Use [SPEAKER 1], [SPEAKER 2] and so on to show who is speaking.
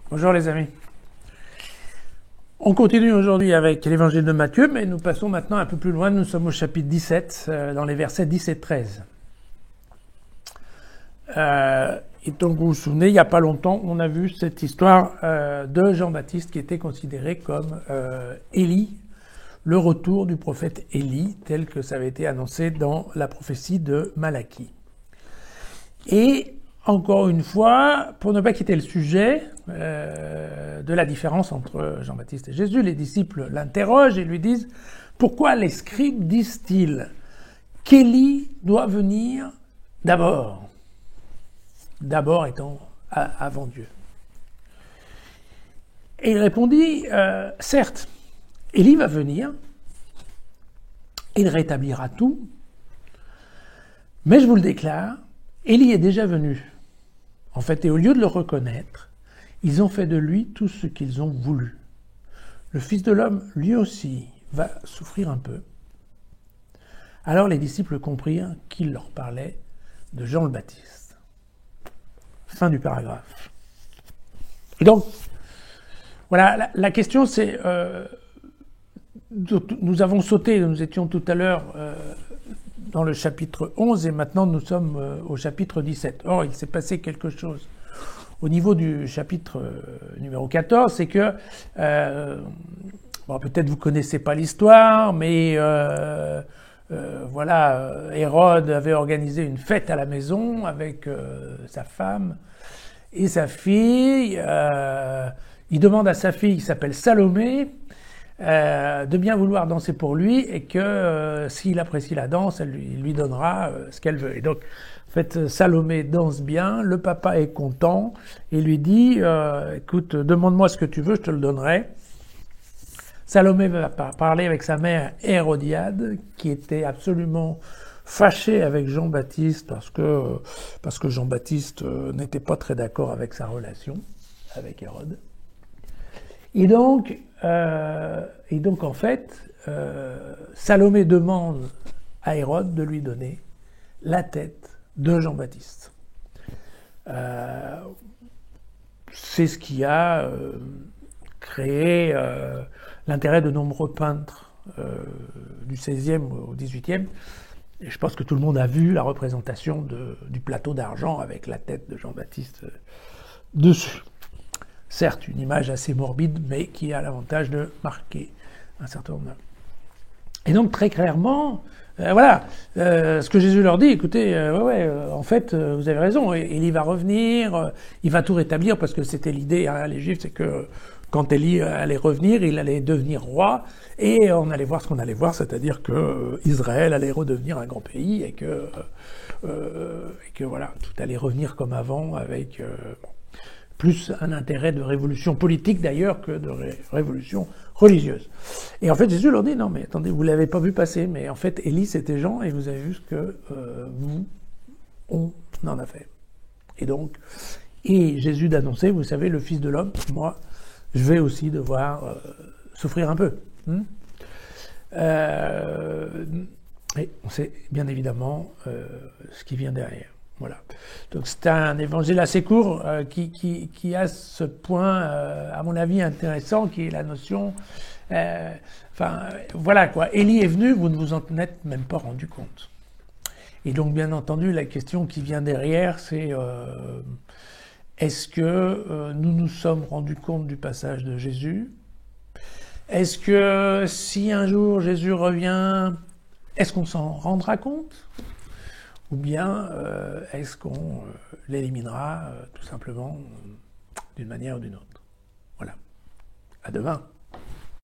[SPEAKER 1] Bonjour les amis. On continue aujourd'hui avec l'évangile de Matthieu, mais nous passons maintenant un peu plus loin. Nous sommes au chapitre 17, dans les versets 10 et 13. Et donc vous vous souvenez, il n'y a pas longtemps, on a vu cette histoire de Jean-Baptiste qui était considéré comme Élie, le retour du prophète Élie, tel que ça avait été annoncé dans la prophétie de Malachie. Et encore une fois, pour ne pas quitter le sujet de la différence entre Jean-Baptiste et Jésus, les disciples l'interrogent et lui disent « Pourquoi les scribes disent-ils qu'Élie doit venir d'abord ?» D'abord étant avant Dieu. Et il répondit « Certes, Élie va venir, il rétablira tout, mais je vous le déclare, Élie est déjà venu. En fait, et au lieu de le reconnaître, ils ont fait de lui tout ce qu'ils ont voulu. Le Fils de l'homme, lui aussi, va souffrir un peu. » Alors les disciples comprirent qu'il leur parlait de Jean le Baptiste. Fin du paragraphe. Et donc, voilà, la question c'est, nous avons sauté, nous étions tout à l'heure dans le chapitre 11 et maintenant nous sommes au chapitre 17. Or, il s'est passé quelque chose au niveau du chapitre numéro 14, c'est que, bon, peut-être vous connaissez pas l'histoire, mais voilà, Hérode avait organisé une fête à la maison avec sa femme et sa fille. Il demande à sa fille, qui s'appelle Salomé, de bien vouloir danser pour lui et que s'il apprécie la danse, il lui donnera ce qu'elle veut. Et donc, en fait, Salomé danse bien, le papa est content et lui dit écoute, demande-moi ce que tu veux, je te le donnerai. Salomé va parler avec sa mère Hérodiade, qui était absolument fâchée avec Jean-Baptiste parce que Jean-Baptiste n'était pas très d'accord avec sa relation avec Hérode. Et donc en fait, Salomé demande à Hérode de lui donner la tête de Jean-Baptiste. C'est ce qui a créé l'intérêt de nombreux peintres du XVIe au XVIIIe. Et je pense que tout le monde a vu la représentation du plateau d'argent avec la tête de Jean-Baptiste dessus. Certes, une image assez morbide, mais qui a l'avantage de marquer un certain nombre. Et donc, très clairement, voilà, ce que Jésus leur dit, écoutez, en fait, vous avez raison, Élie va revenir, il va tout rétablir, parce que c'était l'idée, hein, les Juifs, c'est que quand Élie allait revenir, il allait devenir roi, et on allait voir ce qu'on allait voir, c'est-à-dire que Israël allait redevenir un grand pays, et que voilà, tout allait revenir comme avant, avec plus un intérêt de révolution politique d'ailleurs que de révolution religieuse. Et en fait, Jésus leur dit, non mais attendez, vous ne l'avez pas vu passer, mais en fait, Élie c'était Jean, et vous avez vu ce que on en a fait. Et donc, et Jésus d'annoncer, vous savez, le Fils de l'homme, moi, je vais aussi devoir souffrir un peu. Et on sait bien évidemment ce qui vient derrière. Voilà. Donc c'est un évangile assez court qui a ce point, à mon avis, intéressant, qui est la notion. Voilà quoi. Élie est venu, vous ne vous en êtes même pas rendu compte. Et donc, bien entendu, la question qui vient derrière, c'est est-ce que nous nous sommes rendus compte du passage de Jésus? Est-ce que si un jour Jésus revient, est-ce qu'on s'en rendra compte? Ou bien est-ce qu'on l'éliminera tout simplement d'une manière ou d'une autre? Voilà. À demain.